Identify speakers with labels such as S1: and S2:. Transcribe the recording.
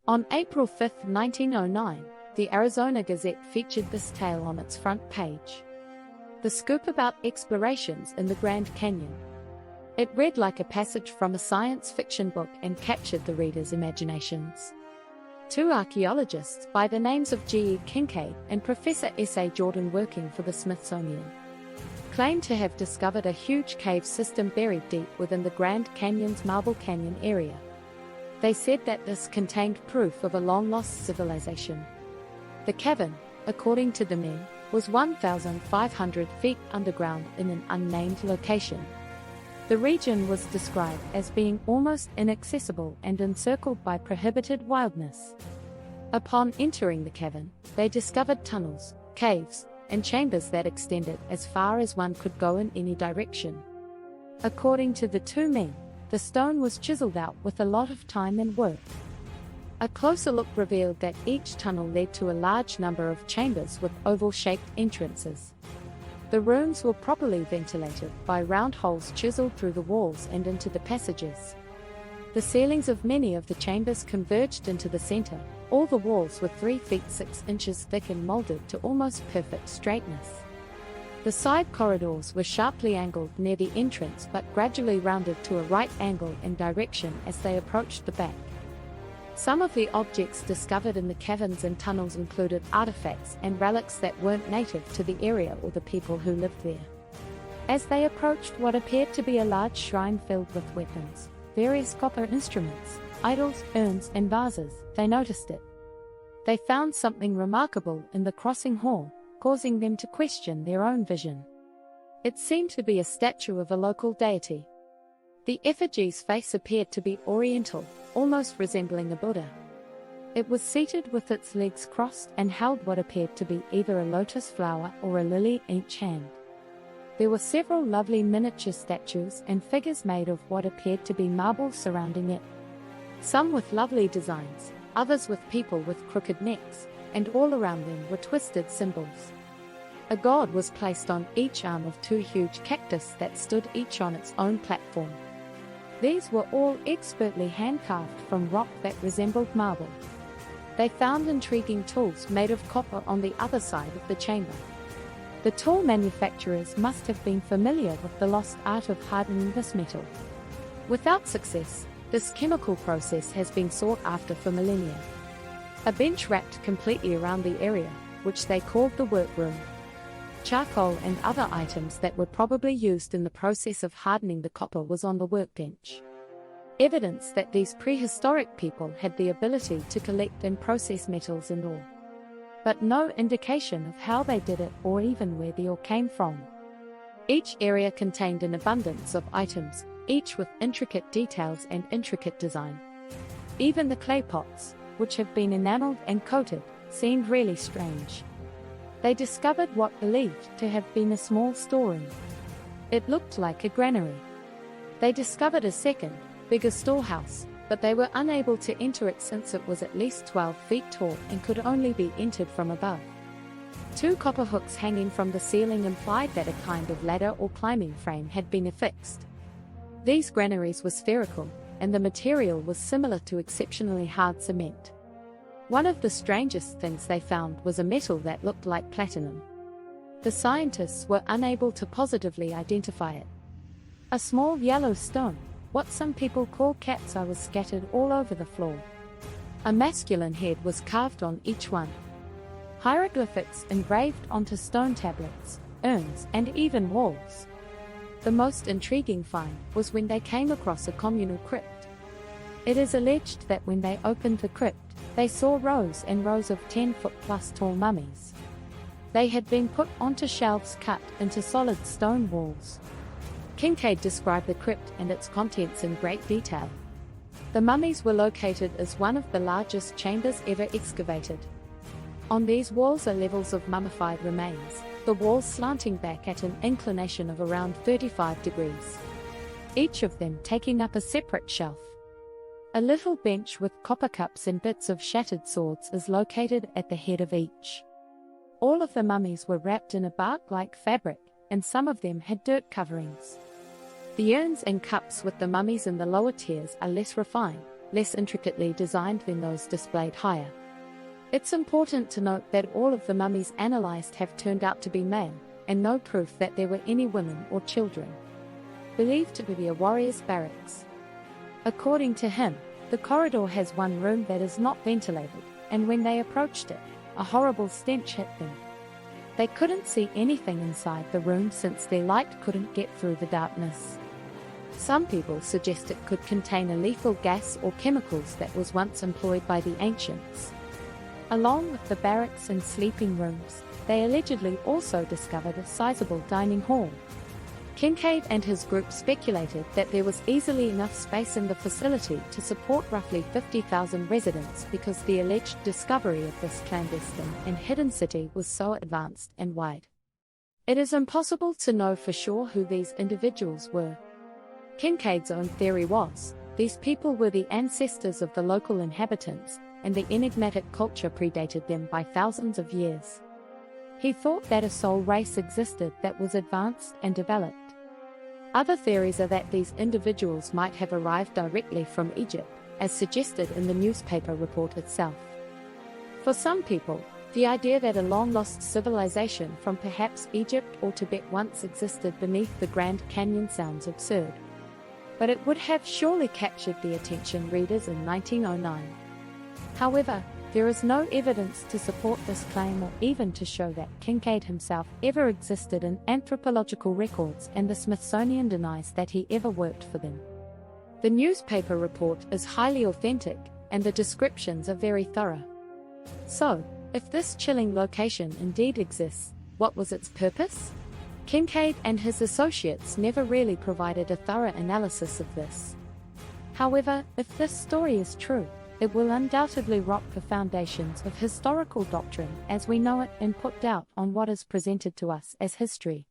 S1: On April 5, 1909, the Arizona Gazette featured this tale on its front page. The scoop about explorations in the Grand Canyon. It read like a passage from a science fiction book and captured the reader's imaginations. Two archaeologists by the names of G. E. Kincaid and Professor S. A. Jordan, working for the Smithsonian, claimed to have discovered a huge cave system buried deep within the Grand Canyon's Marble Canyon area. They said that this contained proof of a long-lost civilization. The cavern, according to the men, was 1,500 feet underground in an unnamed location. The region was described as being almost inaccessible and encircled by prohibited wildness. Upon entering the cavern, they discovered tunnels, caves, and chambers that extended as far as one could go in any direction. According to the two men, the stone was chiseled out with a lot of time and work. A closer look revealed that each tunnel led to a large number of chambers with oval-shaped entrances. The rooms were properly ventilated by round holes chiseled through the walls and into the passages. The ceilings of many of the chambers converged into the center. All the walls were 3 feet 6 inches thick and molded to almost perfect straightness. The side corridors were sharply angled near the entrance but gradually rounded to a right angle in direction as they approached the back. Some of the objects discovered in the caverns and tunnels included artifacts and relics that weren't native to the area or the people who lived there. As they approached what appeared to be a large shrine filled with weapons, various copper instruments, idols, urns, and vases, they noticed it. They found something remarkable in the crossing hall, causing them to question their own vision. It seemed to be a statue of a local deity. The effigy's face appeared to be oriental, almost resembling a Buddha. It was seated with its legs crossed and held what appeared to be either a lotus flower or a lily in each hand. There were several lovely miniature statues and figures made of what appeared to be marble surrounding it. Some with lovely designs, others with people with crooked necks, and all around them were twisted symbols. A god was placed on each arm of 2 huge cactus that stood each on its own platform. These were all expertly hand-carved from rock that resembled marble. They found intriguing tools made of copper on the other side of the chamber. The tool manufacturers must have been familiar with the lost art of hardening this metal. Without success, this chemical process has been sought after for millennia. A bench wrapped completely around the area, which they called the workroom. Charcoal and other items that were probably used in the process of hardening the copper was on the workbench. Evidence that these prehistoric people had the ability to collect and process metals and ore. But no indication of how they did it or even where the ore came from. Each area contained an abundance of items, each with intricate details and intricate design. Even the clay pots, which have been enameled and coated, seemed really strange. They discovered what believed to have been a small storeroom. It looked like a granary. They discovered a second, bigger storehouse, but they were unable to enter it since it was at least 12 feet tall and could only be entered from above. 2 copper hooks hanging from the ceiling implied that a kind of ladder or climbing frame had been affixed. These granaries were spherical, and the material was similar to exceptionally hard cement. One of the strangest things they found was a metal that looked like platinum. The scientists were unable to positively identify it. A small yellow stone, what some people call cat's eye, was scattered all over the floor. A masculine head was carved on each one. Hieroglyphics engraved onto stone tablets, urns, and even walls. The most intriguing find was when they came across a communal crypt. It is alleged that when they opened the crypt, they saw rows and rows of 10-foot-plus tall mummies. They had been put onto shelves cut into solid stone walls. Kincaid described the crypt and its contents in great detail. The mummies were located as one of the largest chambers ever excavated. On these walls are levels of mummified remains, the walls slanting back at an inclination of around 35 degrees. Each of them taking up a separate shelf. A little bench with copper cups and bits of shattered swords is located at the head of each. All of the mummies were wrapped in a bark-like fabric, and some of them had dirt coverings. The urns and cups with the mummies in the lower tiers are less refined, less intricately designed than those displayed higher. It's important to note that all of the mummies analyzed have turned out to be male, and no proof that there were any women or children. Believed to be a warrior's barracks. According to him, the corridor has one room that is not ventilated, and when they approached it, a horrible stench hit them. They couldn't see anything inside the room since their light couldn't get through the darkness. Some people suggest it could contain a lethal gas or chemicals that was once employed by the ancients. Along with the barracks and sleeping rooms, they allegedly also discovered a sizable dining hall. Kincaid and his group speculated that there was easily enough space in the facility to support roughly 50,000 residents because the alleged discovery of this clandestine and hidden city was so advanced and wide. It is impossible to know for sure who these individuals were. Kincaid's own theory was, these people were the ancestors of the local inhabitants, and the enigmatic culture predated them by thousands of years. He thought that a soul race existed that was advanced and developed. Other theories are that these individuals might have arrived directly from Egypt, as suggested in the newspaper report itself. For some people, the idea that a long-lost civilization from perhaps Egypt or Tibet once existed beneath the Grand Canyon sounds absurd. But it would have surely captured the attention readers in 1909. However, there is no evidence to support this claim or even to show that Kincaid himself ever existed in anthropological records, and the Smithsonian denies that he ever worked for them. The newspaper report is highly authentic, and the descriptions are very thorough. So, if this chilling location indeed exists, what was its purpose? Kincaid and his associates never really provided a thorough analysis of this. However, if this story is true, it will undoubtedly rock the foundations of historical doctrine as we know it and put doubt on what is presented to us as history.